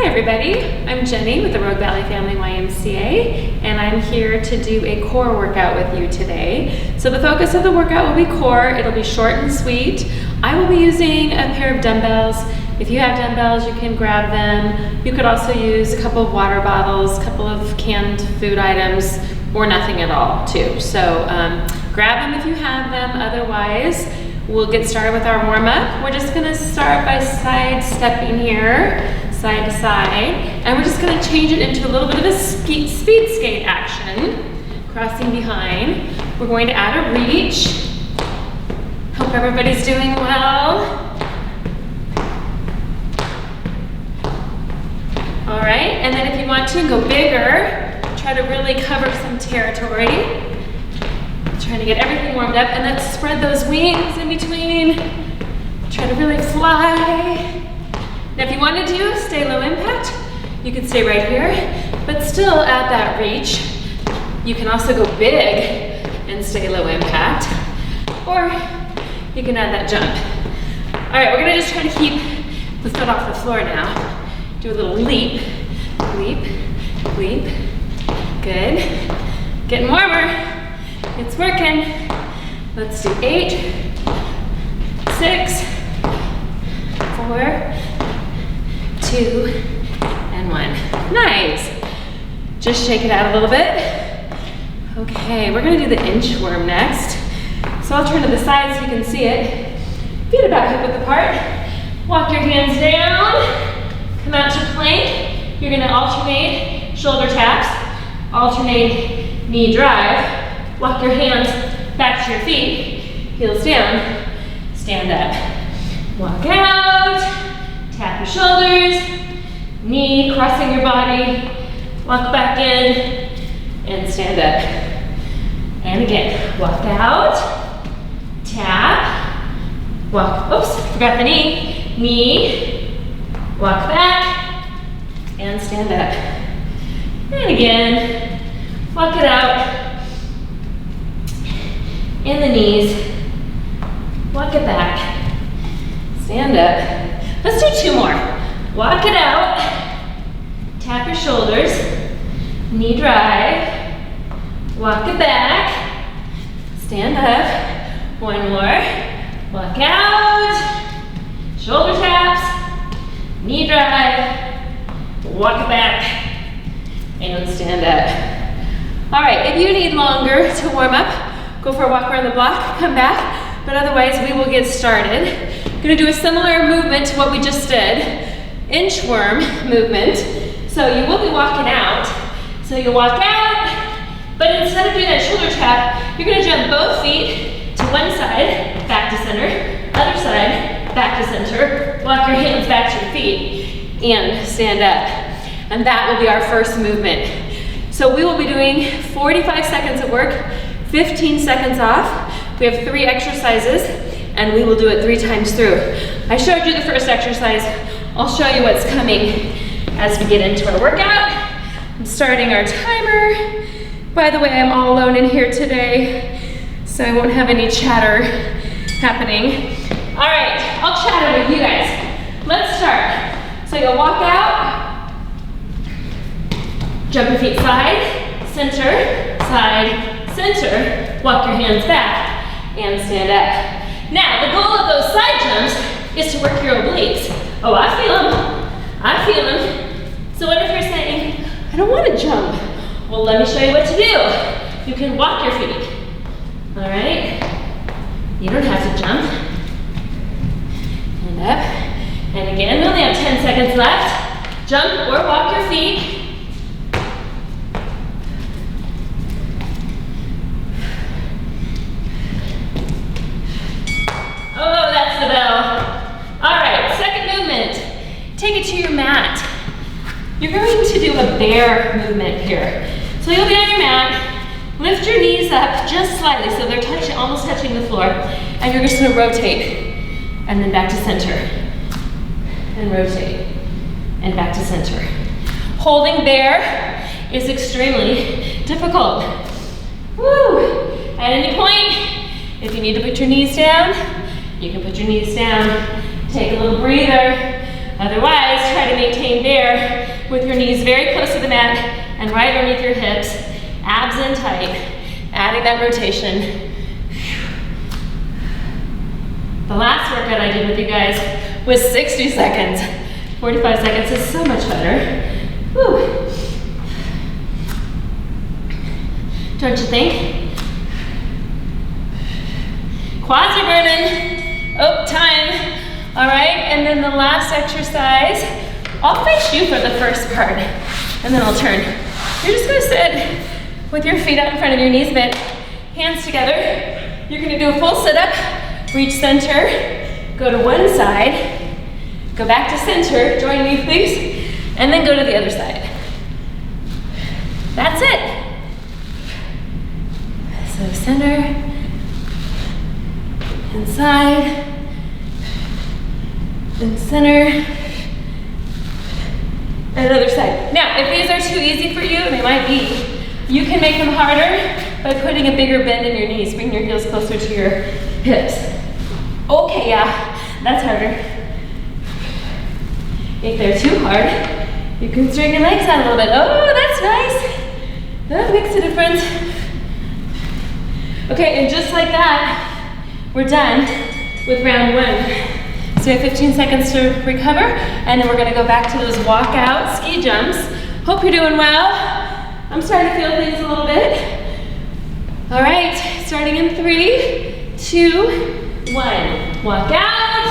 Hi everybody, I'm Jenny with the Rogue Valley Family YMCA, and I'm here to do a core workout with you today. So the focus of the workout will be core. It'll be short and sweet. I will be using a pair of dumbbells. If you have dumbbells, you can grab them. You could also use a couple of water bottles, a couple of canned food items, or nothing at all too. So grab them if you have them. Otherwise, we'll get started with our warm-up. We're just gonna start by side-stepping here, side to side, and we're just gonna change it into a little bit of a speed skate action, crossing behind. We're going to add a reach. Hope everybody's doing well. All right, and then if you want to go bigger, try to really cover some territory. Trying to get everything warmed up, and then spread those wings in between. Try to really fly. Now if you wanted to stay low impact, you could stay right here, but still add that reach. You can also go big and stay low impact, or you can add that jump. All right, we're gonna just try to keep the foot off the floor now. Do a little leap, leap, leap. Good. Getting warmer. It's working. Let's do 8, 6, 4, 2, and 1. Nice. Just shake it out a little bit. Okay, we're gonna do the inchworm next. So I'll turn to the side so you can see it. Feet about hip width apart. Walk your hands down. Come out to plank. You're gonna alternate shoulder taps, alternate knee drive. Walk your hands back to your feet, heels down, stand up. Walk out, tap your shoulders, knee crossing your body, walk back in, and stand up. And again, walk out, tap, walk, oops, forgot the knee, walk back, and stand up. And again, walk it out. In the knees, walk it back, stand up. Let's do 2 more. Walk it out, tap your shoulders, knee drive, walk it back, stand up. 1 more, walk out, shoulder taps, knee drive, walk it back, and stand up. All right, if you need longer to warm up, go for a walk around the block, come back, but otherwise we will get started. Gonna do a similar movement to what we just did, inchworm movement. So you will be walking out. So you'll walk out, but instead of doing that shoulder tap, you're gonna jump both feet to one side, back to center, other side, back to center, walk your hands back to your feet, and stand up. And that will be our first movement. So we will be doing 45 seconds of work, 15 seconds off. We have 3 exercises, and we will do it 3 times through. I showed you the first exercise. I'll show you what's coming as we get into our workout. I'm starting our timer. By the way, I'm all alone in here today, so I won't have any chatter happening. All right, I'll chatter with you guys. Let's start. So you'll walk out, jump your feet side, center, center, walk your hands back, and stand up. Now, the goal of those side jumps is to work your obliques. Oh, I feel them. So what if you're saying, I don't want to jump? Well, let me show you what to do. You can walk your feet, all right? You don't have to jump. And up, and again, we only have 10 seconds left. Jump or walk your feet. Oh, that's the bell. All right, second movement. Take it to your mat. You're going to do a bear movement here. So you'll be on your mat, lift your knees up just slightly so they're almost touching the floor, and you're just gonna rotate, and then back to center, and rotate, and back to center. Holding bear is extremely difficult. Woo! At any point, if you need to put your knees down, you can put your knees down. Take a little breather. Otherwise, try to maintain there with your knees very close to the mat and right underneath your hips, abs in tight, adding that rotation. The last workout I did with you guys was 60 seconds. 45 seconds is so much better. Whew. Don't you think? Quads are burning. Oh, time. All right, and then the last exercise, I'll face you for the first part, and then I'll turn. You're just gonna sit with your feet out in front of your knees bent, hands together. You're gonna do a full sit-up, reach center, go to one side, go back to center, join me please, and then go to the other side. That's it. So center, inside, and center, and other side. Now, if these are too easy for you, and they might be, you can make them harder by putting a bigger bend in your knees. Bring your heels closer to your hips. Okay, yeah, that's harder. If they're too hard, you can straighten your legs out a little bit. Oh, that's nice. That makes a difference. Okay, and just like that, we're done with round one. So we have 15 seconds to recover, and then we're gonna go back to those walkout ski jumps. Hope you're doing well. I'm starting to feel things a little bit. All right, starting in 3, 2, 1. Walk out,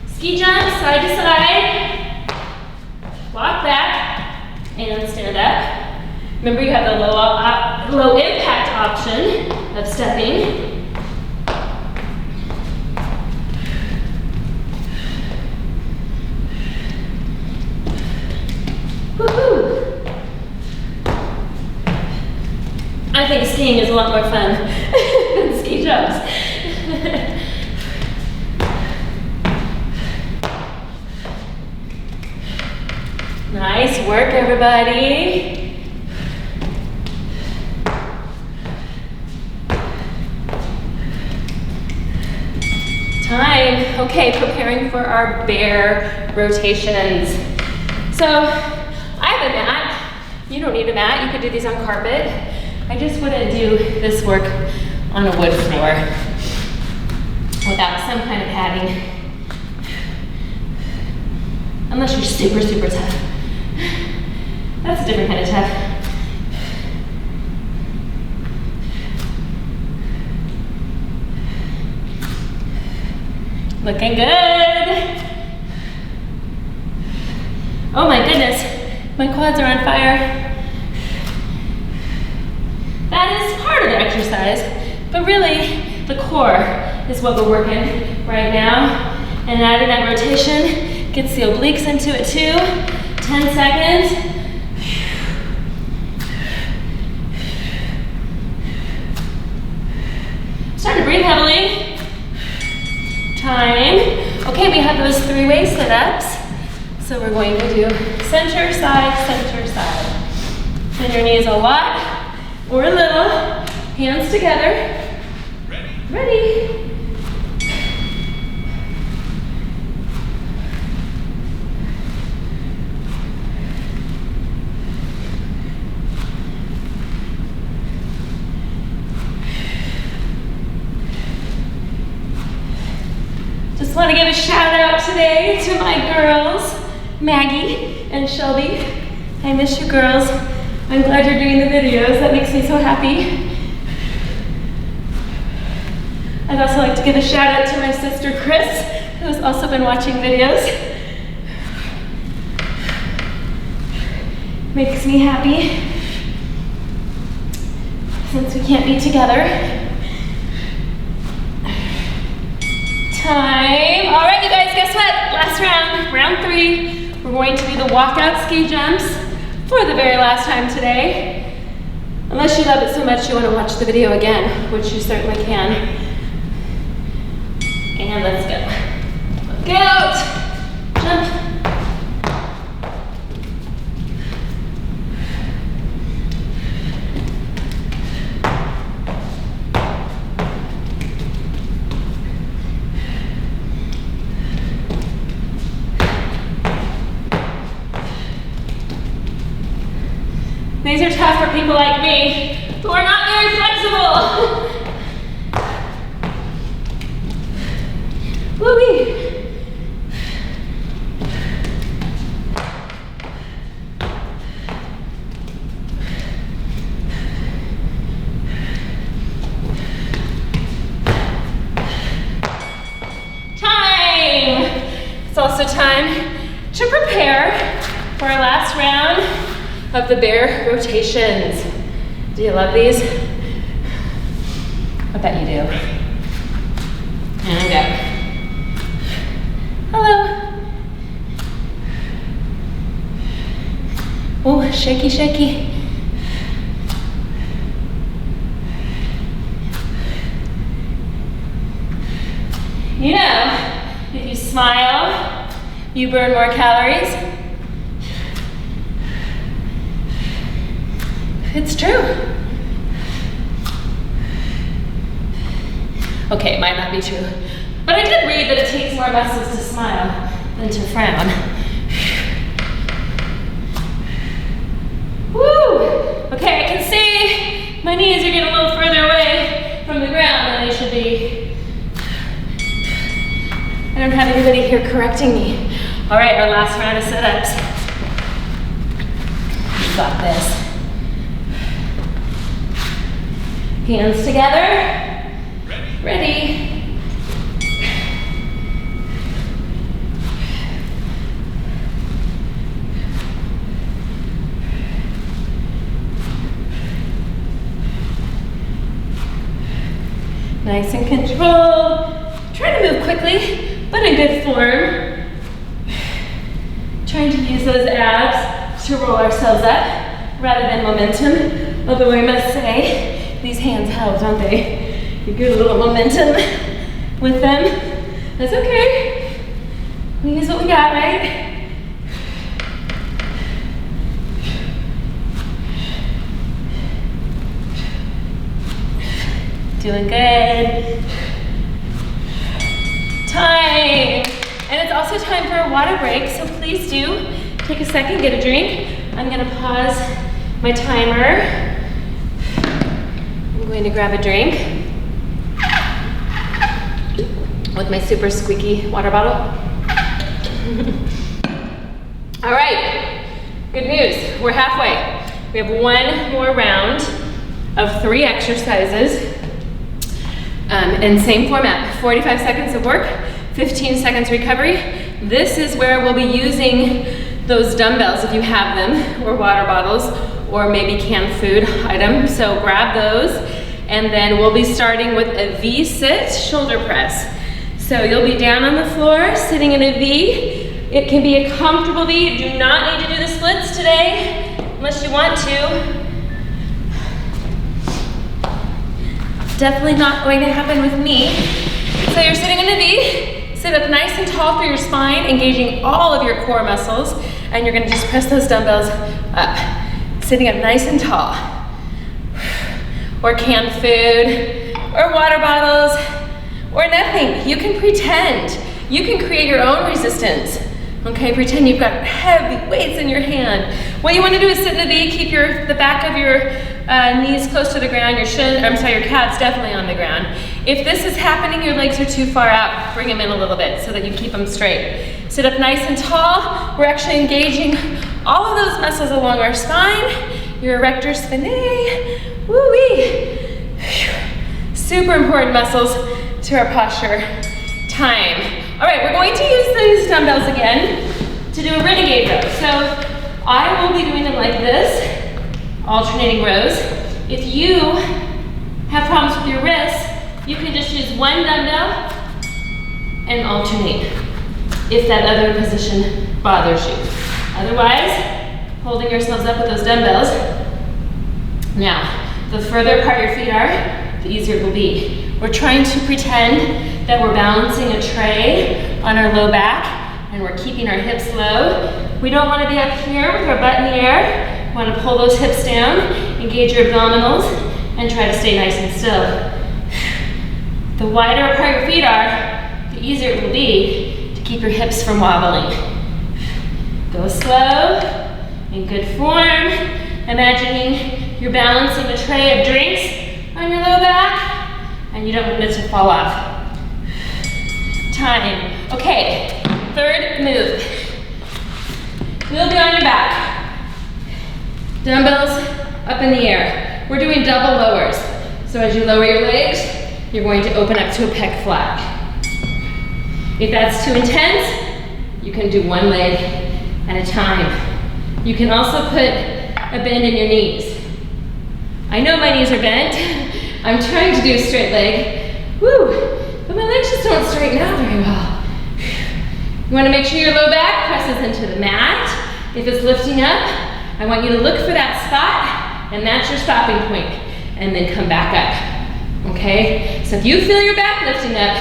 ski jump, side to side. Walk back, and stand up. Remember you have the low impact option of stepping. Woohoo! I think skiing is a lot more fun than ski jumps. Nice work, everybody. Time. Okay, preparing for our bear rotations. So, I have a mat. You don't need a mat. You could do these on carpet. I just wouldn't do this work on a wood floor without some kind of padding. Unless you're super, super tough. That's a different kind of tough. Looking good. Oh my goodness, my quads are on fire. That is part of the exercise, but really the core is what we're working right now. And adding that rotation gets the obliques into it too. 10 seconds. Start to breathe heavily. Time. Okay, we have those 3-way sit-ups. So we're going to do center, side, center, side. Bend your knees a lot or a little. Hands together. Ready. Just want to give a shout out today to my girls, Maggie and Shelby. I miss you girls. I'm glad you're doing the videos. That makes me so happy. I'd also like to give a shout out to my sister Chris, who's also been watching videos. Makes me happy since we can't be together. Time. All right, you guys, guess what? Last round, round 3. We're going to do the walkout ski jumps for the very last time today. Unless you love it so much you want to watch the video again, which you certainly can. And let's go. Look out. Jump. These are tough for people like me who are not very flexible. Woo-wee. It's also time to prepare for our last round of the bear rotations. Do you love these? I bet you do. And go. Hello. Oh, shaky, shaky. You know, if you smile, you burn more calories. It's true. Okay, it might not be true, but I did read that it takes more muscles to smile than to frown. Woo! Okay, I can see my knees are getting a little further away from the ground than they should be. I don't have anybody here correcting me. All right, our last round of sit-ups. You got this. Hands together. Ready. Nice and controlled. Try to move quickly, but in good form. Trying to use those abs to roll ourselves up rather than momentum. Although I must say, these hands help, don't they? You get a little momentum with them. That's okay. We use what we got, right? Doing good. Time. And it's also time for a water break, so please do take a second, get a drink. I'm gonna pause my timer. I'm going to grab a drink with my super squeaky water bottle. All right, good news, we're halfway. We have one more round of 3 exercises in same format, 45 seconds of work, 15 seconds recovery. This is where we'll be using those dumbbells if you have them, or water bottles, or maybe canned food items. So grab those, and then we'll be starting with a V-sit shoulder press. So you'll be down on the floor, sitting in a V. It can be a comfortable V. You do not need to do the splits today, unless you want to. Definitely not going to happen with me. So you're sitting in a V, sit up nice and tall through your spine, engaging all of your core muscles, and you're gonna just press those dumbbells up. Sitting up nice and tall. Or canned food, or water bottles, or nothing. You can pretend. You can create your own resistance. Okay, pretend you've got heavy weights in your hand. What you wanna do is sit in a V, keep the back of your knees close to the ground, your calves definitely on the ground. If this is happening, your legs are too far out, bring them in a little bit so that you keep them straight. Sit up nice and tall. We're actually engaging all of those muscles along our spine, your erector spinae, woo-wee. Super important muscles to our posture. Time. All right, we're going to use these dumbbells again to do a renegade row. So I will be doing them like this, alternating rows. If you have problems with your wrists, you can just use one dumbbell and alternate if that other position bothers you. Otherwise, holding yourselves up with those dumbbells. Now, the further apart your feet are, the easier it will be. We're trying to pretend that we're balancing a tray on our low back and we're keeping our hips low. We don't want to be up here with our butt in the air. We want to pull those hips down, engage your abdominals, and try to stay nice and still. The wider apart your feet are, the easier it will be to keep your hips from wobbling. Go slow, in good form. imagining you're balancing a tray of drinks on your low back, and you don't want it to fall off. Time. Okay, third move. You'll be on your back. Dumbbells up in the air. We're doing double lowers. So as you lower your legs, you're going to open up to a pec flat. If that's too intense, you can do one leg at a time. You can also put a bend in your knees. I know my knees are bent. I'm trying to do a straight leg. Woo! But my legs just don't straighten out very well. You want to make sure your low back presses into the mat. If it's lifting up, I want you to look for that spot, and that's your stopping point, and then come back up. Okay? So if you feel your back lifting up,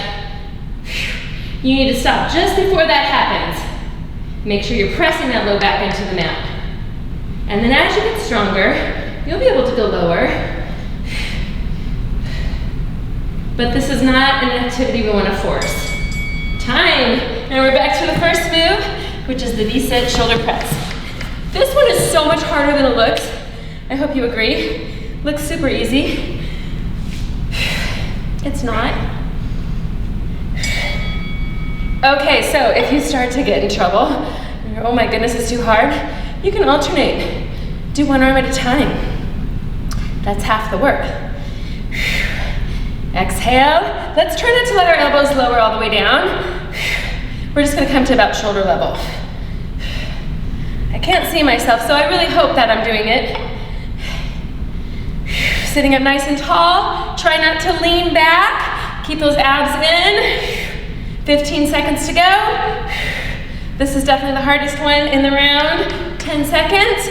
you need to stop just before that happens. Make sure you're pressing that low back into the mat. And then as you get stronger, you'll be able to go lower. But this is not an activity we want to force. Time. Now we're back to the first move, which is the V-sit shoulder press. This one is so much harder than it looks. I hope you agree. Looks super easy. It's not. Okay, so if you start to get in trouble, oh my goodness, it's too hard, you can alternate. Do one arm at a time. That's half the work. Exhale. Let's try not to let our elbows lower all the way down. We're just gonna come to about shoulder level. I can't see myself, so I really hope that I'm doing it. Sitting up nice and tall. Try not to lean back. Keep those abs in. 15 seconds to go. This is definitely the hardest one in the round. 10 seconds.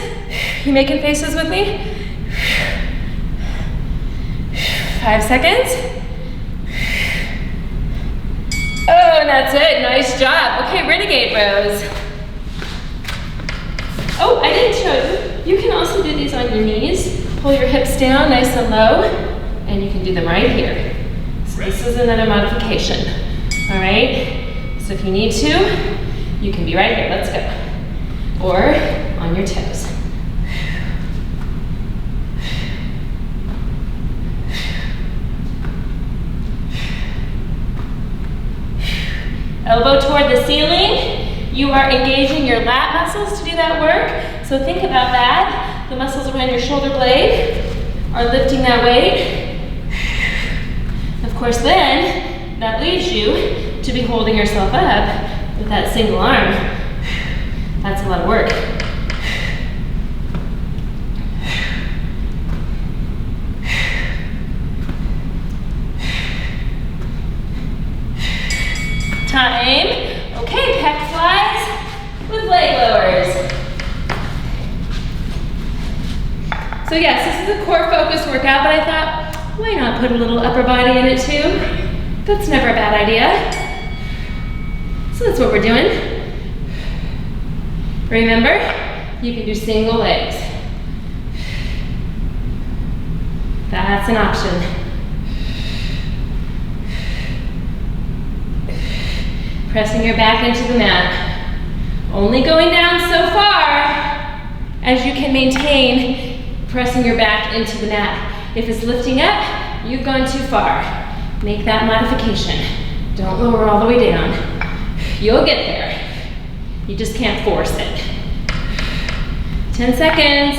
You making faces with me? 5 seconds. Oh, and that's it. Nice job. Okay, renegade rows. Oh, I didn't show you. You can also do these on your knees. Pull your hips down nice and low, and you can do them right here. So this is another modification. All right? So if you need to, you can be right here. Let's go. Or on your toes. Elbow toward the ceiling. You are engaging your lat muscles to do that work. So think about that. The muscles around your shoulder blade are lifting that weight. Of course, then that leads you to be holding yourself up with that single arm. That's a lot of work. Time. Okay, pec flies with leg lowers. So yes, this is a core focus workout, but I thought, why not put a little upper body in it too? That's never a bad idea. So that's what we're doing. Remember, you can do single legs. That's an option. Pressing your back into the mat. Only going down so far as you can maintain pressing your back into the mat. If it's lifting up, you've gone too far. Make that modification. Don't lower all the way down. You'll get there. You just can't force it. 10 seconds.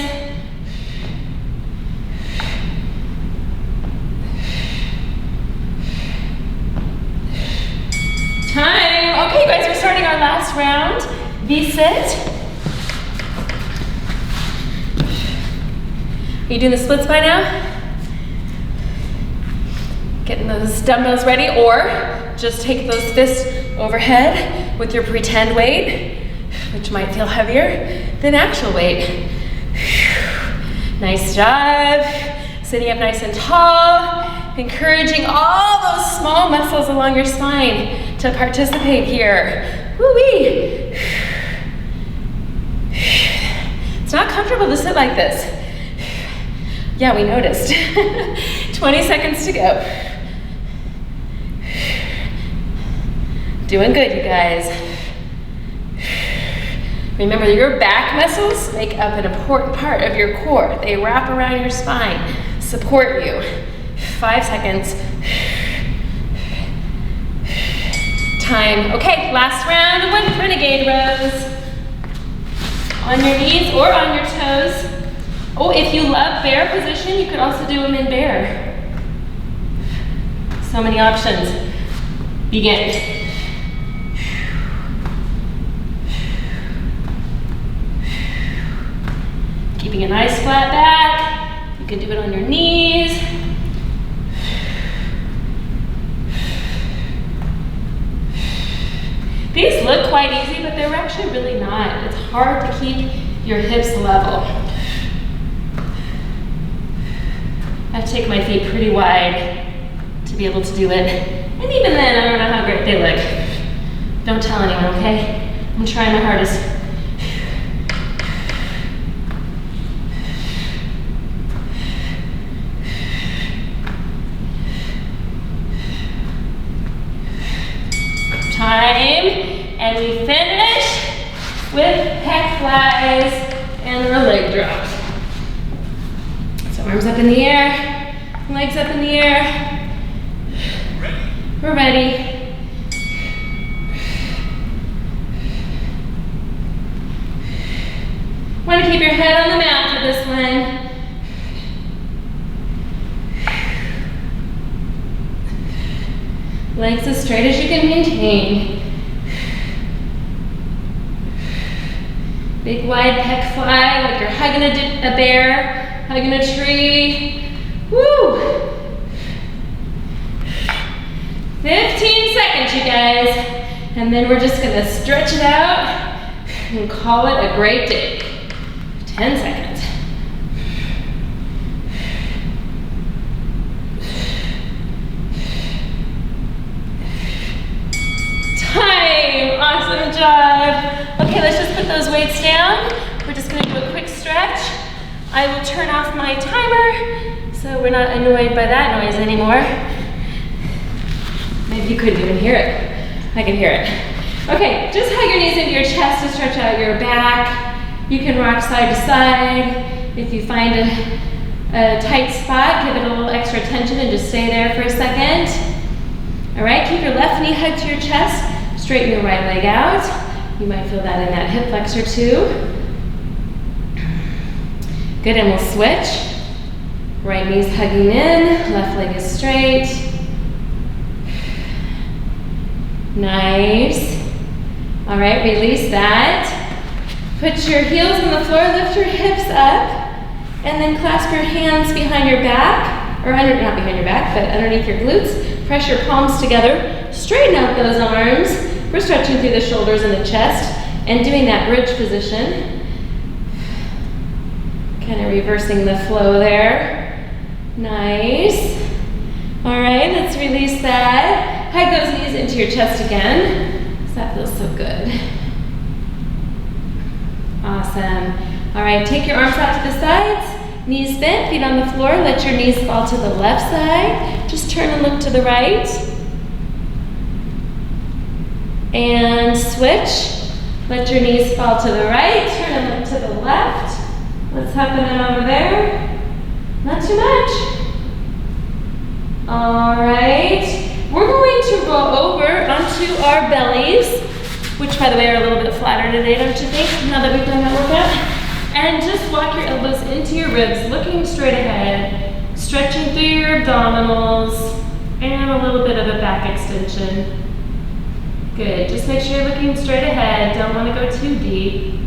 Time. Okay, you guys, we're starting our last round. V-sit. Are you doing the splits by now? Getting those dumbbells ready, or just take those fists overhead with your pretend weight, which might feel heavier than actual weight. Nice job. Sitting up nice and tall. Encouraging all those small muscles along your spine to participate here. Woo-wee. It's not comfortable to sit like this. Yeah, we noticed. 20 seconds to go. Doing good, you guys. Remember, your back muscles make up an important part of your core. They wrap around your spine, support you. 5 seconds. Time. Okay, last round with renegade rows. On your knees or on your toes. Oh, if you love bear position, you could also do them in bear. So many options. Begin. Keeping a nice flat back. You can do it on your knees. These look quite easy, but they're actually really not. It's hard to keep your hips level. I have to take my feet pretty wide to be able to do it. And even then, I don't know how great they look. Don't tell anyone, okay? I'm trying my hardest. Time. And we finish with pec flies and our leg drops. So arms up in the air, legs up in the air. We're ready. Want to keep your head on the mat for this one. Legs as straight as you can maintain. Big wide pec fly, like you're hugging a bear, hugging a tree. Woo! 15 seconds, you guys. And then we're just gonna stretch it out and call it a great day. 10 seconds. Time, awesome job. Okay, let's just put those weights down. We're just gonna do a quick stretch. I will turn off my timer so we're not annoyed by that noise anymore. Maybe you couldn't even hear it. I can hear it. Okay, just hug your knees into your chest to stretch out your back. You can rock side to side. If you find a tight spot, give it a little extra tension and just stay there for a second. All right, keep your left knee hugged to your chest. Straighten your right leg out. You might feel that in that hip flexor too. Good, and we'll switch. Right knee's hugging in, left leg is straight. Nice. All right, release that. Put your heels on the floor, lift your hips up, and then clasp your hands behind your back, or under, not behind your back, but underneath your glutes. Press your palms together. Straighten out those arms. We're stretching through the shoulders and the chest and doing that bridge position. Kind of reversing the flow there. Nice. All right, let's release that. Hug those knees into your chest again. That feels so good. Awesome. All right, take your arms out to the sides. Knees bent, feet on the floor. Let your knees fall to the left side. Just turn and look to the right. And switch. Let your knees fall to the right. Turn and look to the left. What's happening over there? Not too much. All right. We're going to roll over onto our bellies, which by the way are a little bit flatter today, don't you think, now that we've done that workout? And just walk your elbows into your ribs, looking straight ahead, stretching through your abdominals, and a little bit of a back extension. Good, just make sure you're looking straight ahead, don't want to go too deep.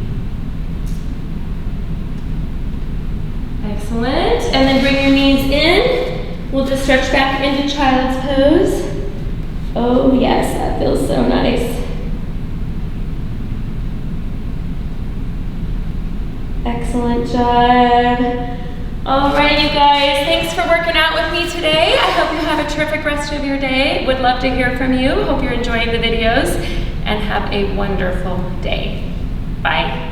Excellent, and then bring your knees in. We'll just stretch back into child's pose. Oh yes, that feels so nice. Excellent job. All right, you guys, thanks for working out with me today. I hope you have a terrific rest of your day. Would love to hear from you. Hope you're enjoying the videos and have a wonderful day. Bye.